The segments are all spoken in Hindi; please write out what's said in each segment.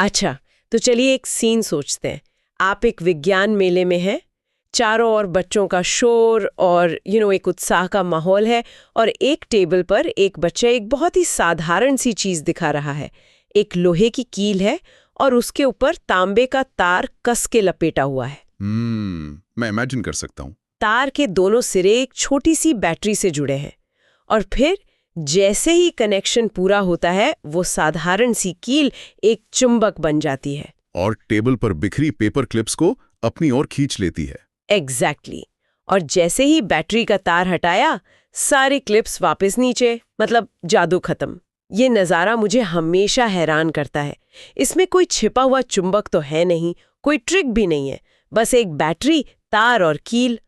अच्छा, तो चलिए एक सीन सोचते हैं। आप एक विज्ञान मेले में हैं, चारों ओर बच्चों का शोर और एक उत्साह का माहौल है, और एक टेबल पर एक बच्चा एक बहुत ही साधारण सी चीज दिखा रहा है। एक लोहे की कील है और उसके ऊपर तांबे का तार कस के लपेटा हुआ है। मैं इमेजिन कर सकता हूँ। तार के दोनों सिरे एक छोटी सी बैटरी से जुड़े हैं, और फिर जैसे ही कनेक्शन पूरा होता है वो साधारण सी कील एक चुंबक बन जाती है और टेबल पर बिखरी पेपर क्लिप्स को अपनी ओर खींच लेती है। एग्जैक्टली। और जैसे ही बैटरी का तार हटाया, सारे क्लिप्स वापस नीचे, मतलब जादू खत्म। ये नज़ारा मुझे हमेशा हैरान करता है। इसमें कोई छिपा हुआ चुंबक तो है नहीं, कोई ट्रिक भी नहीं है, बस एक बैटरी, तार और कील।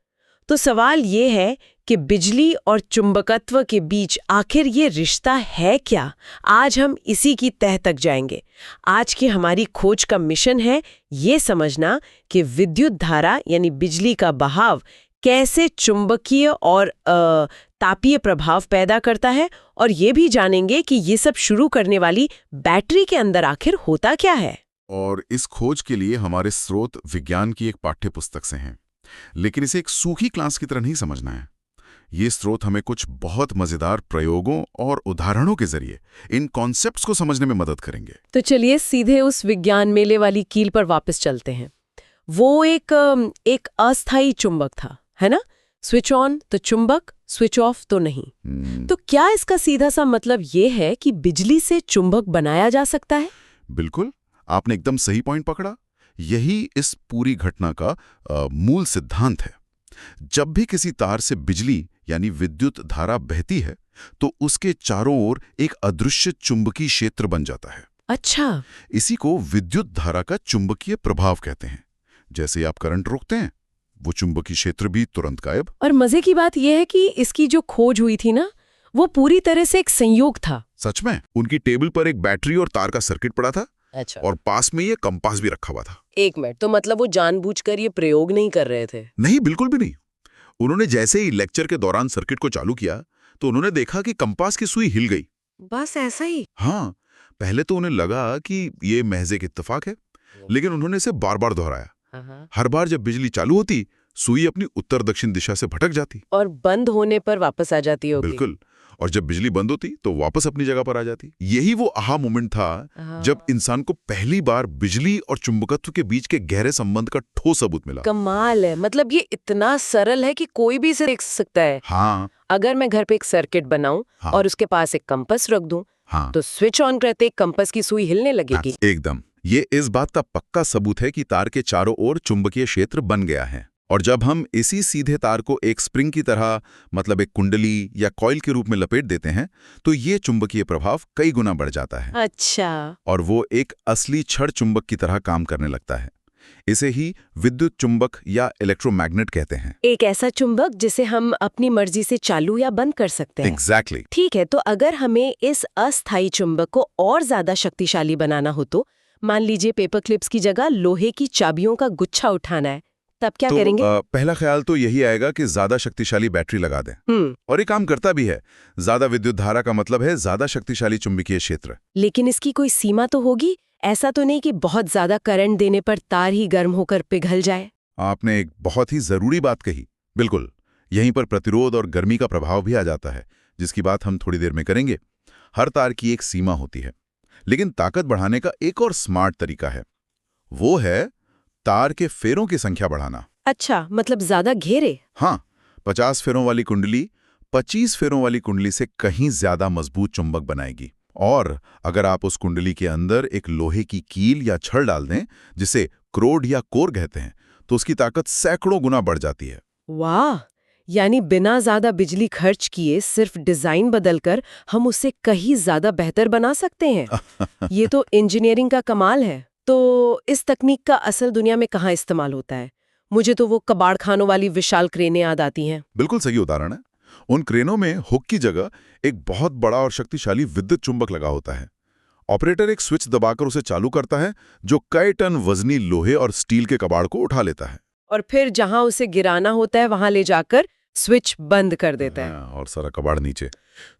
तो सवाल ये है कि बिजली और चुंबकत्व के बीच आखिर ये रिश्ता है क्या? आज हम इसी की तह तक जाएंगे। आज की हमारी खोज का मिशन है ये समझना कि विद्युत धारा यानी बिजली का बहाव कैसे चुंबकीय और तापीय प्रभाव पैदा करता है, और ये भी जानेंगे कि ये सब शुरू करने वाली बैटरी के अंदर आखिर होता क्या है। और इस खोज के लिए हमारे स्रोत विज्ञान की एक पाठ्य पुस्तक से हैं, लेकिन इसे एक सूखी क्लास की तरह नहीं समझना है। ये स्रोत हमें कुछ बहुत मजेदार प्रयोगों और उदाहरणों के जरिए इन कॉन्सेप्ट्स को समझने में मदद करेंगे। तो चलिए सीधे उस विज्ञान मेले वाली कील पर वापस चलते हैं। वो एक अस्थायी चुंबक था, है ना? स्विच ऑन तो चुंबक, स्विच ऑफ तो नहीं। तो क्या इसका सीधा सा मतलब ये है कि बिजली से चुंबक बनाया जा सकता है? बिल्कुल, आपने एकदम सही पॉइंट पकड़ा। यही इस पूरी घटना का मूल सिद्धांत है। जब भी किसी तार से बिजली यानी विद्युत धारा बहती है तो उसके चारों ओर एक अदृश्य चुंबकीय क्षेत्र बन जाता है। अच्छा। इसी को विद्युत धारा का चुंबकीय प्रभाव कहते हैं। जैसे आप करंट रोकते हैं, वो चुंबकीय क्षेत्र भी तुरंत गायब। और मजे की बात यह है कि इसकी जो खोज हुई थी ना, वो पूरी तरह से एक संयोग था। सच में, उनकी टेबल पर एक बैटरी और तार का सर्किट पड़ा था। अच्छा। और पास में ये कंपास भी रखा हुआ था। एक मिनट, तो मतलब वो जानबूझकर ये प्रयोग नहीं कर रहे थे? नहीं, बिल्कुल भी नहीं। उन्होंने जैसे ही लेक्चर के दौरान सर्किट को चालू किया तो उन्होंने देखा कि कंपास की सुई हिल गई। बस ऐसा ही? हाँ, पहले तो उन्हें लगा कि ये महज एक इत्तेफाक है, लेकिन उन्होंने इसे बार बार दोहराया। हर बार जब बिजली चालू होती, सुई अपनी उत्तर दक्षिण दिशा से भटक जाती और बंद होने पर वापस आ जाती होगी। बिल्कुल, और जब बिजली बंद होती तो वापस अपनी जगह पर आ जाती। यही वो आहा मोमेंट था जब इंसान को पहली बार बिजली और चुंबकत्व के बीच के गहरे संबंध का ठोस सबूत मिला। कमाल है, मतलब ये इतना सरल है कि कोई भी इसे देख सकता है। हाँ। अगर मैं घर पे एक सर्किट बनाऊं और उसके पास एक कंपास रख दूं, तो स्विच ऑन करते कंपास की सुई हिलने लगेगी। एकदम, ये इस बात का पक्का सबूत है कि तार के चारों ओर चुंबकीय क्षेत्र बन गया है। और जब हम इसी सीधे तार को एक स्प्रिंग की तरह, मतलब एक कुंडली या कॉइल के रूप में लपेट देते हैं, तो ये चुंबकीय प्रभाव कई गुना बढ़ जाता है। अच्छा। और वो एक असली छड़ चुंबक की तरह काम करने लगता है। इसे ही विद्युत चुंबक या इलेक्ट्रोमैग्नेट कहते हैं। एक ऐसा चुंबक जिसे हम अपनी मर्जी से चालू या बंद कर सकते हैं। Exactly. ठीक है, तो अगर हमें इस अस्थायी चुंबक को और ज्यादा शक्तिशाली बनाना हो, तो मान लीजिए पेपर क्लिप्स की जगह लोहे की चाबियों का गुच्छा उठाना है, तब क्या करेंगे? पहला ख्याल तो यही आएगा कि ज्यादा शक्तिशाली बैटरी लगा दें। और ये काम करता भी है। ज्यादा विद्युत धारा का मतलब है ज्यादा शक्तिशाली चुंबकीय क्षेत्र। लेकिन इसकी कोई सीमा तो होगी? ऐसा तो नहीं कि बहुत ज्यादा करंट देने पर तार ही गर्म होकर पिघल जाए? आपने एक बहुत ही जरूरी बात कही। बिल्कुल, यहीं पर प्रतिरोध और गर्मी का प्रभाव भी आ जाता है, जिसकी बात हम थोड़ी देर में करेंगे। हर तार की एक सीमा होती है, लेकिन ताकत बढ़ाने का एक और स्मार्ट तरीका है। वो है तार के फेरों की संख्या बढ़ाना। अच्छा, मतलब ज्यादा घेरे? हाँ, 50 फेरों वाली कुंडली 25 फेरों वाली कुंडली से कहीं ज्यादा मजबूत चुंबक बनाएगी। और अगर आप उस कुंडली के अंदर एक लोहे की कील या छड़ डाल दें, जिसे क्रोड या कोर कहते हैं, तो उसकी ताकत सैकड़ों गुना बढ़ जाती है। वाह! यानी बिना ज्यादा बिजली खर्च किए सिर्फ डिजाइन बदलकर हम उसे कहीं ज्यादा बेहतर बना सकते हैं। ये तो इंजीनियरिंग का कमाल है। तो इस तकनीक का असल दुनिया में कहाँ इस्तेमाल होता है? मुझे तो वो कबाड़ खानों वाली विशाल क्रेनें याद आती हैं। बिल्कुल सही उदाहरण है। उन क्रेनों में हुक की जगह एक बहुत बड़ा और शक्तिशाली विद्युत चुंबक लगा होता है। ऑपरेटर एक स्विच दबाकर उसे चालू करता है, जो कई टन वजनी लोहे और स्टील के कबाड़ को उठा लेता है। और फिर जहां उसे गिराना होता है वहां ले जाकर स्विच बंद कर देता है। हाँ, और सारा कबाड़ नीचे।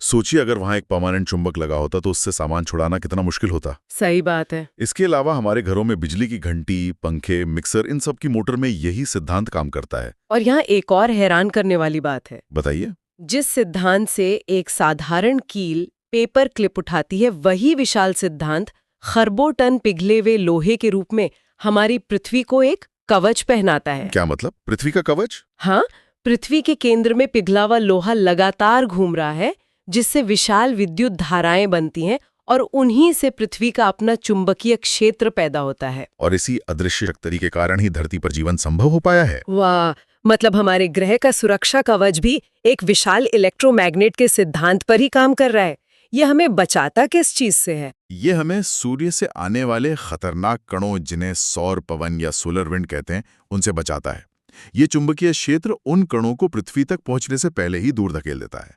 सोचिए अगर वहां एक परमानेंट चुंबक लगा होता तो उससे सामान छुड़ाना कितना मुश्किल होता। सही बात है। इसके अलावा हमारे घरों में बिजली की घंटी, पंखे, मिक्सर, इन सब की मोटर में यही सिद्धांत काम करता है। और यहाँ एक और हैरान करने वाली बात है। बताइए। जिस सिद्धांत से एक साधारण कील पेपर क्लिप उठाती है, वही विशाल सिद्धांत खरबों टन पिघले हुए लोहे के रूप में हमारी पृथ्वी को एक कवच पहनाता है। क्या मतलब? पृथ्वी का कवच? हाँ, पृथ्वी के केंद्र में पिघला हुआ लोहा लगातार घूम रहा है, जिससे विशाल विद्युत धाराएं बनती हैं और उन्हीं से पृथ्वी का अपना चुंबकीय क्षेत्र पैदा होता है। और इसी अदृश्य शक्ति के कारण ही धरती पर जीवन संभव हो पाया है। वाह, मतलब हमारे ग्रह का सुरक्षा कवच भी एक विशाल इलेक्ट्रोमैग्नेट के सिद्धांत पर ही काम कर रहा है। ये हमें बचाता किस चीज से है? ये हमें सूर्य से आने वाले खतरनाक कणों, जिन्हें सौर पवन या सोलर विंड कहते हैं, उनसे बचाता है। ये चुंबकीय क्षेत्र उन कणों को पृथ्वी तक पहुंचने से पहले ही दूर धकेल देता है।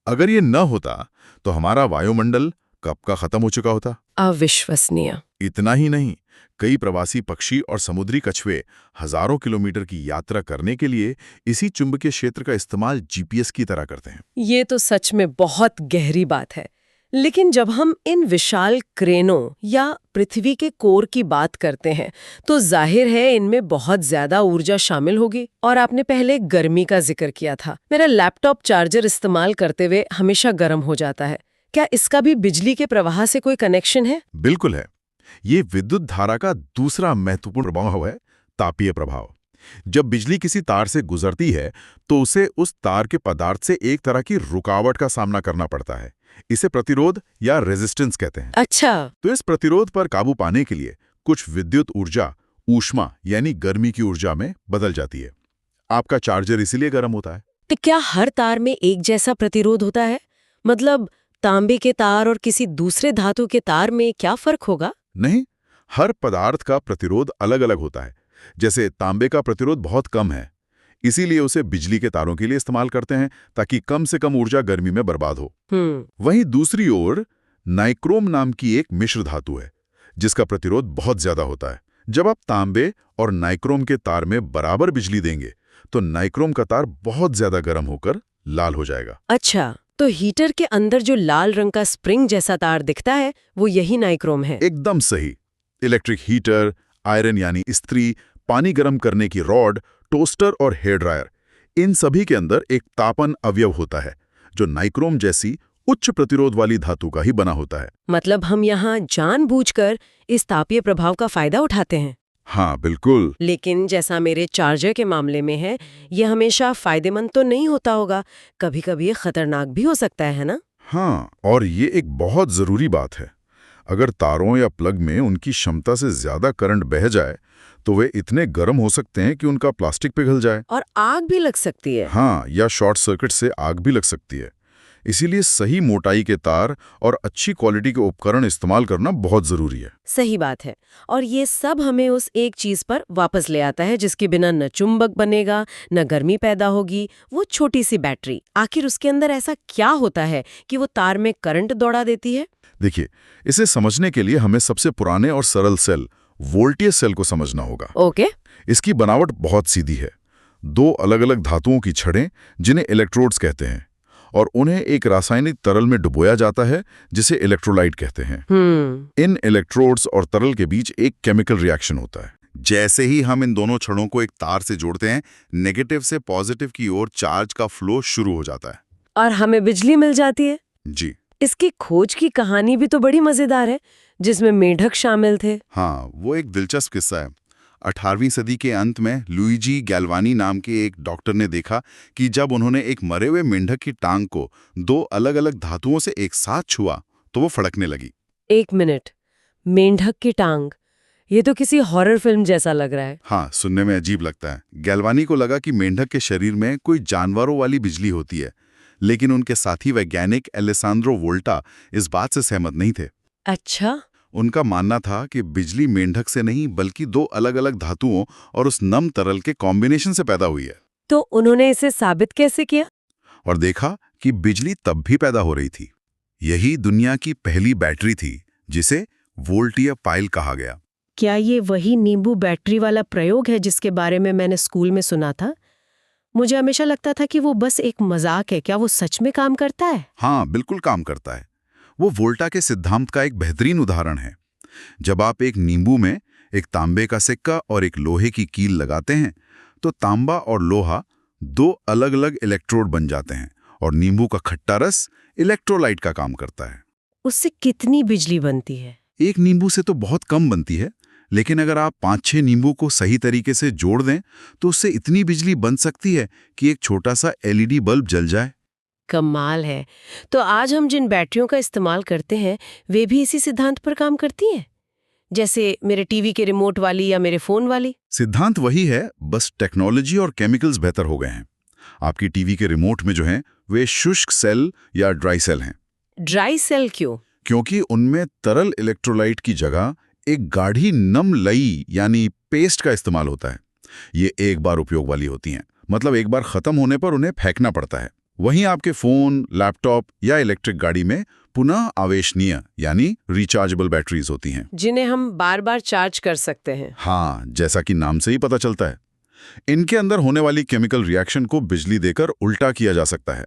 अगर ये न होता तो हमारा वायुमंडल कब का खत्म हो चुका होता। अविश्वसनीय। इतना ही नहीं, कई प्रवासी पक्षी और समुद्री कछुए हजारों किलोमीटर की यात्रा करने के लिए इसी चुंबकीय क्षेत्र का इस्तेमाल जीपीएस की तरह करते हैं। ये तो सच में बहुत गहरी बात है। लेकिन जब हम इन विशाल क्रेनों या पृथ्वी के कोर की बात करते हैं, तो जाहिर है इनमें बहुत ज्यादा ऊर्जा शामिल होगी। और आपने पहले गर्मी का जिक्र किया था। मेरा लैपटॉप चार्जर इस्तेमाल करते हुए हमेशा गर्म हो जाता है। क्या इसका भी बिजली के प्रवाह से कोई कनेक्शन है? बिल्कुल है। ये विद्युत धारा का दूसरा महत्वपूर्ण प्रभाव है, तापीय प्रभाव। जब बिजली किसी तार से गुजरती है तो उसे उस तार के पदार्थ से एक तरह की रुकावट का सामना करना पड़ता है। इसे प्रतिरोध या रेजिस्टेंस कहते हैं। अच्छा। तो इस प्रतिरोध पर काबू पाने के लिए कुछ विद्युत ऊर्जा ऊष्मा यानी गर्मी की ऊर्जा में बदल जाती है। आपका चार्जर इसीलिए गर्म होता है। तो क्या हर तार में एक जैसा प्रतिरोध होता है? मतलब तांबे के तार और किसी दूसरे धातु के तार में क्या फर्क होगा? नहीं, हर पदार्थ का प्रतिरोध अलग अलग होता है। जैसे तांबे का प्रतिरोध बहुत कम है, इसीलिए उसे बिजली के तारों के लिए इस्तेमाल करते हैं, ताकि कम से कम ऊर्जा गर्मी में बर्बाद हो। वहीं दूसरी ओर नाइक्रोम नाम की एक मिश्र धातु है, जिसका प्रतिरोध बहुत ज्यादा होता है। जब आप तांबे और नाइक्रोम के तार में बराबर बिजली देंगे तो नाइक्रोम का तार बहुत ज्यादा गर्म होकर लाल हो जाएगा। अच्छा, तो हीटर के अंदर जो लाल रंग का स्प्रिंग जैसा तार दिखता है, वो यही नाइक्रोम है? एकदम सही। इलेक्ट्रिक हीटर, आयरन यानी इस्त्री, पानी गर्म करने की रॉड, टोस्टर और हेयर ड्रायर, इन सभी के अंदर एक तापन अवयव होता है, जो नाइक्रोम जैसी उच्च प्रतिरोध वाली धातु का ही बना होता है। मतलब हम यहाँ जानबूझकर इस तापीय प्रभाव का फायदा उठाते हैं। हाँ, बिल्कुल। लेकिन जैसा मेरे चार्जर के मामले में है, ये हमेशा फायदेमंद तो नहीं होता होगा। कभी-कभी ये खतरनाक भी हो सकता है ना? हाँ, और ये एक बहुत जरूरी बात है। अगर तारों या प्लग में उनकी क्षमता से ज्यादा करंट बह जाए तो वे इतने गर्म हो सकते हैं कि उनका प्लास्टिक पिघल जाए। और आग भी लग सकती है। हाँ, या शॉर्ट सर्किट से आग भी लग सकती है। इसीलिए सही मोटाई के तार और अच्छी क्वालिटी के उपकरण इस्तेमाल करना बहुत जरूरी है। सही बात है। और ये सब हमें उस एक चीज पर वापस ले आता है, जिसके बिना न चुंबक बनेगा, न गर्मी पैदा होगी, वो छोटी सी बैटरी। आखिर उसके अंदर ऐसा क्या होता है कि वो तार में करंट दौड़ा देती है? देखिए, इसे समझने के लिए हमें सबसे पुराने और सरल सेल, वोल्टेज सेल को समझना होगा। ओके। इसकी बनावट बहुत सीधी है। दो अलग अलग धातुओं की छड़ें, जिन्हें इलेक्ट्रोड्स कहते हैं, और उन्हें एक रासायनिक तरल में डुबोया जाता है, जिसे इलेक्ट्रोलाइट कहते हैं। इन इलेक्ट्रोड्स और तरल के बीच एक केमिकल रिएक्शन होता है। जैसे ही हम इन दोनों छड़ों को एक तार से जोड़ते हैं, नेगेटिव से पॉजिटिव की ओर चार्ज का फ्लो शुरू हो जाता है और हमें बिजली मिल जाती है। जी। इसकी खोज की कहानी भी तो बड़ी मजेदार है, जिसमें मेंढक शामिल थे। हाँ, वो एक दिलचस्प किस्सा है। 18वीं सदी के अंत में लुइजी गैल्वानी नाम के एक डॉक्टर ने देखा कि जब उन्होंने एक मरे हुए मेंढक की टांग को दो अलग अलग धातुओं से एक साथ छुआ तो वो फड़कने लगी। एक मिनट, मेंढक की टांग, ये तो किसी हॉरर फिल्म जैसा लग रहा है। हाँ, सुनने में अजीब लगता है। गैल्वानी को लगा कि मेंढक के शरीर में कोई जानवरों वाली बिजली होती है, लेकिन उनके साथी वैज्ञानिक एलेसांद्रो वोल्टा इस बात से सहमत नहीं थे। अच्छा। उनका मानना था कि बिजली मेंढक से नहीं बल्कि दो अलग अलग धातुओं और उस नम तरल के कॉम्बिनेशन से पैदा हुई है। तो उन्होंने इसे साबित कैसे किया? और देखा कि बिजली तब भी पैदा हो रही थी। यही दुनिया की पहली बैटरी थी, जिसे वोल्टीय पाइल कहा गया। क्या ये वही नींबू बैटरी वाला प्रयोग है जिसके बारे में मैंने स्कूल में सुना था? मुझे हमेशा लगता था कि वो बस एक मजाक है। क्या वो सच में काम करता है? हाँ, बिल्कुल काम करता है। वो वोल्टा के सिद्धांत का एक बेहतरीन उदाहरण है। जब आप एक नींबू में एक तांबे का सिक्का और एक लोहे की कील लगाते हैं, तो तांबा और लोहा दो अलग अलग इलेक्ट्रोड बन जाते हैं और नींबू का खट्टा रस इलेक्ट्रोलाइट का काम करता है। उससे कितनी बिजली बनती है? एक नींबू से तो बहुत कम बनती है, लेकिन अगर आप 5-6 नींबू को सही तरीके से जोड़ दें तो उससे इतनी बिजली बन सकती है कि एक छोटा सा एलईडी बल्ब जल जाए। कमाल है। तो आज हम जिन बैटरियों का इस्तेमाल करते हैं वे भी इसी सिद्धांत पर काम करती हैं, जैसे मेरे टीवी के रिमोट वाली या मेरे फोन वाली? सिद्धांत वही है, बस टेक्नोलॉजी और केमिकल्स बेहतर हो गए हैं। आपकी टीवी के रिमोट में जो हैं वे शुष्क सेल या ड्राई सेल हैं। ड्राई सेल क्यों? क्योंकि उनमें तरल इलेक्ट्रोलाइट की जगह एक गाढ़ी नम लई यानी पेस्ट का इस्तेमाल होता है। ये एक बार उपयोग वाली होती हैं, मतलब एक बार खत्म होने पर उन्हें फेंकना पड़ता है। वहीं आपके फोन, लैपटॉप या इलेक्ट्रिक गाड़ी में पुनः आवेशनीय यानी रिचार्जेबल बैटरीज होती हैं, जिन्हें हम बार बार चार्ज कर सकते हैं। हाँ, जैसा कि नाम से ही पता चलता है। इनके अंदर होने वाली केमिकल रिएक्शन को बिजली देकर उल्टा किया जा सकता है।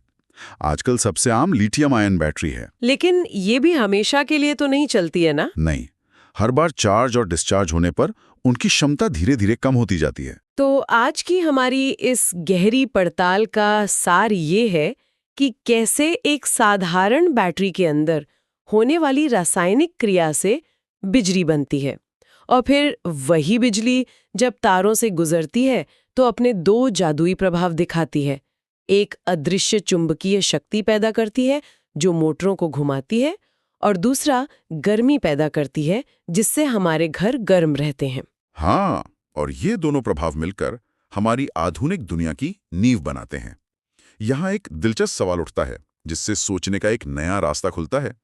आजकल सबसे आम लिथियम आयन बैटरी है। लेकिन ये भी हमेशा के लिए तो नहीं चलती है ना? नहीं, हर बार चार्ज और डिस्चार्ज होने पर उनकी क्षमता धीरे धीरे कम होती जाती है। तो आज की हमारी इस गहरी पड़ताल का सार ये है कि कैसे एक साधारण बैटरी के अंदर होने वाली रासायनिक क्रिया से बिजली बनती है, और फिर वही बिजली जब तारों से गुजरती है तो अपने दो जादुई प्रभाव दिखाती है। एक अदृश्य चुंबकीय शक्ति पैदा करती है जो मोटरों को घुमाती है, और दूसरा गर्मी पैदा करती है जिससे हमारे घर गर्म रहते हैं। हाँ, और ये दोनों प्रभाव मिलकर हमारी आधुनिक दुनिया की नींव बनाते हैं। यहाँ एक दिलचस्प सवाल उठता है जिससे सोचने का एक नया रास्ता खुलता है।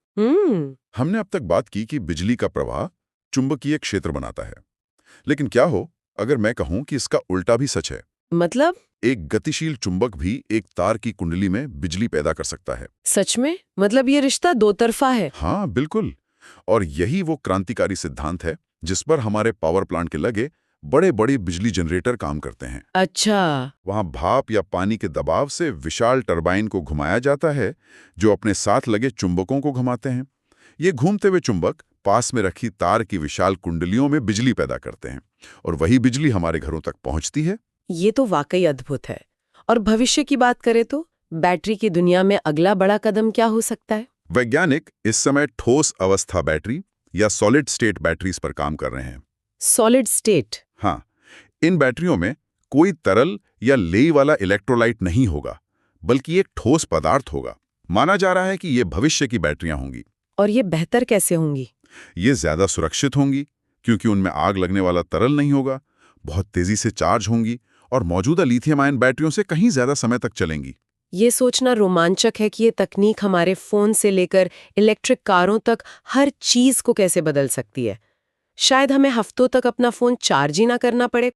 हमने अब तक बात की कि बिजली का प्रवाह चुंबकीय क्षेत्र बनाता है, लेकिन क्या हो अगर मैं कहूं कि इसका उल्टा भी सच है? मतलब? एक गतिशील चुंबक भी एक तार की कुंडली में बिजली पैदा कर सकता है। सच में? मतलब ये रिश्ता दो तरफा है? हाँ, बिल्कुल। और यही वो क्रांतिकारी सिद्धांत है जिस पर हमारे पावर प्लांट के लगे बड़े बड़े बिजली जनरेटर काम करते हैं। अच्छा। वहां भाप या पानी के दबाव से विशाल टरबाइन को घुमाया जाता है जो अपने साथ लगे चुंबकों को घुमाते हैं। ये घूमते हुए चुंबक पास में रखी तार की विशाल कुंडलियों में बिजली पैदा करते हैं और वही बिजली हमारे घरों तक पहुंचती है। ये तो वाकई अद्भुत है। और भविष्य की बात करें तो बैटरी की दुनिया में अगला बड़ा कदम क्या हो सकता है? वैज्ञानिक इस समय ठोस अवस्था बैटरी या सॉलिड स्टेट बैटरीज पर काम कर रहे हैं। Solid state? हाँ, इन बैटरियों में कोई तरल या लेई वाला इलेक्ट्रोलाइट नहीं होगा, बल्कि एक ठोस पदार्थ होगा। माना जा रहा है कि ये भविष्य की बैटरियां होंगी। और ये बेहतर कैसे होंगी? ये ज्यादा सुरक्षित होंगी क्योंकि उनमें आग लगने वाला तरल नहीं होगा, बहुत तेजी से चार्ज होंगी और मौजूदा लिथियम आयन बैटरियों से कहीं ज्यादा समय तक चलेंगी। ये सोचना रोमांचक है कि ये तकनीक हमारे फोन से लेकर इलेक्ट्रिक कारों तक हर चीज को कैसे बदल सकती है। शायद हमें हफ्तों तक अपना फोन चार्ज ही ना करना पड़े।